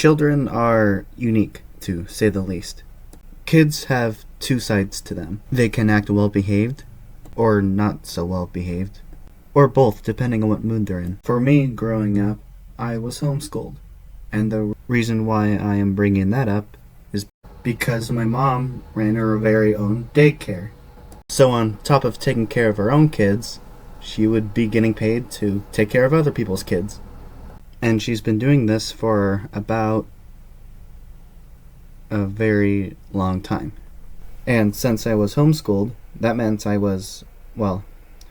Children are unique, to say the least. Kids have two sides to them. They can act well behaved, or not so well behaved, or both, depending on what mood they're in. For me, growing up, I was homeschooled. And the reason why I am bringing that up is because my mom ran her very own daycare. So on top of taking care of her own kids, she would be getting paid to take care of other people's kids. And she's been doing this for about a very long time. And since I was homeschooled, that meant I was, well,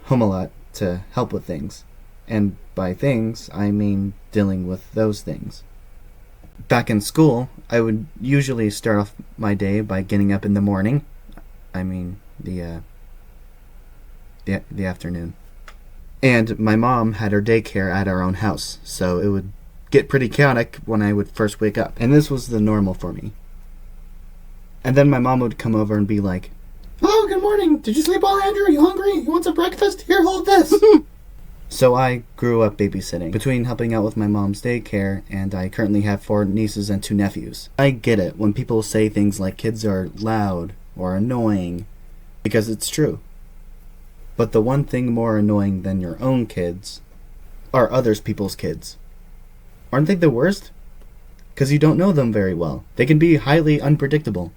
home a lot to help with things. And by things, I mean dealing with those things. Back in school, I would usually start off my day by getting up in the morning. I mean, the afternoon. And my mom had her daycare at our own house, so it would get pretty chaotic when I would first wake up. And this was the normal for me. And then my mom would come over and be like, "Hello, good morning. Did you sleep well, Andrew? Are you hungry? You want some breakfast? Here, hold this." So I grew up babysitting, between helping out with my mom's daycare, and I currently have 4 nieces and 2 nephews. I get it when people say things like kids are loud or annoying, because it's true. But the one thing more annoying than your own kids are other people's kids. Aren't they the worst? Because you don't know them very well. They can be highly unpredictable.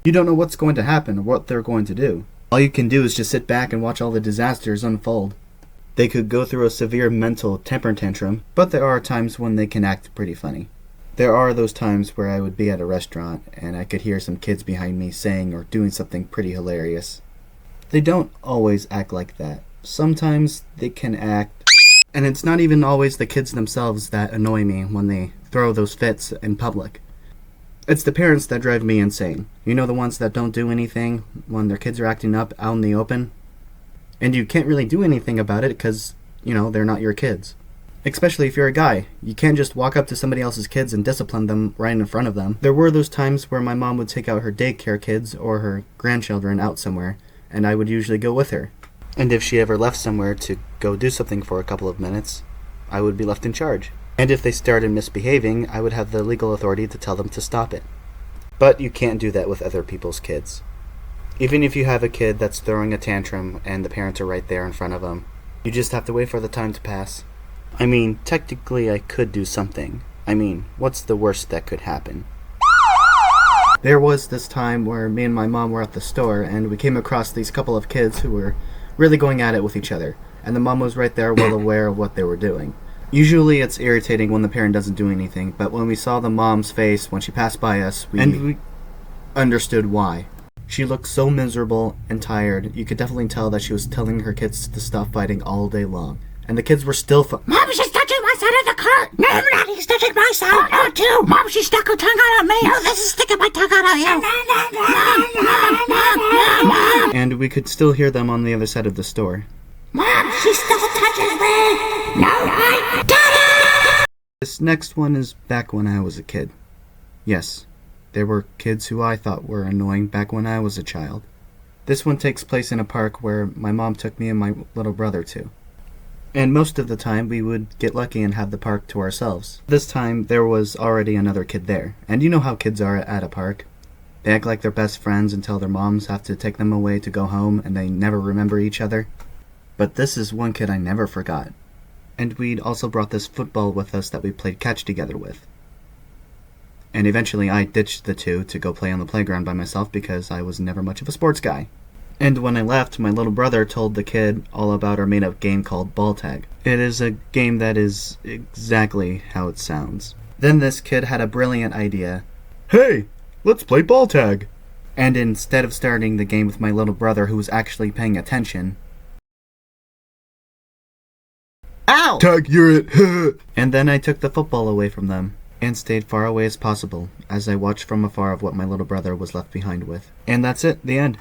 You don't know what's going to happen or what they're going to do. All you can do is just sit back and watch all the disasters unfold. They could go through a severe mental temper tantrum, but there are times when they can act pretty funny. There are those times where I would be at a restaurant and I could hear some kids behind me saying or doing something pretty hilarious. They don't always act like that. Sometimes they can act, and it's not even always the kids themselves that annoy me when they throw those fits in public. It's the parents that drive me insane. You know, the ones that don't do anything when their kids are acting up out in the open? And you can't really do anything about it because, they're not your kids. Especially if you're a guy. You can't just walk up to somebody else's kids and discipline them right in front of them. There were those times where my mom would take out her daycare kids or her grandchildren out somewhere, and I would usually go with her. And if she ever left somewhere to go do something for a couple of minutes, I would be left in charge. And if they started misbehaving, I would have the legal authority to tell them to stop it. But you can't do that with other people's kids. Even if you have a kid that's throwing a tantrum and the parents are right there in front of them, you just have to wait for the time to pass. I mean, technically I could do something. What's the worst that could happen? There was this time where me and my mom were at the store and we came across these couple of kids who were really going at it with each other. And the mom was right there, well aware of what they were doing. Usually it's irritating when the parent doesn't do anything, but when we saw the mom's face when she passed by us, we understood why. She looked so miserable and tired, you could definitely tell that she was telling her kids to stop fighting all day long. And the kids were still Mom, she's touching my side of the cart! No, I'm not, he's touching my side! No, too! Mom, she stuck her tongue out on me! No, this is sticking my tongue out on you! And we could still hear them on the other side of the store. Mom, she still touches me! No, I got it! This next one is back when I was a kid. Yes, there were kids who I thought were annoying back when I was a child. This one takes place in a park where my mom took me and my little brother to. And most of the time we would get lucky and have the park to ourselves. This time there was already another kid there. And you know how kids are at a park. They act like they're best friends until their moms have to take them away to go home and they never remember each other. But this is one kid I never forgot. And we'd also brought this football with us that we played catch together with. And eventually I ditched the two to go play on the playground by myself because I was never much of a sports guy. And when I left, my little brother told the kid all about our made-up game called Ball Tag. It is a game that is exactly how it sounds. Then this kid had a brilliant idea. "Hey, let's play Ball Tag!" And instead of starting the game with my little brother who was actually paying attention... Ow! "Tag, you're it!" And then I took the football away from them and stayed far away as possible as I watched from afar of what my little brother was left behind with. And that's it, the end.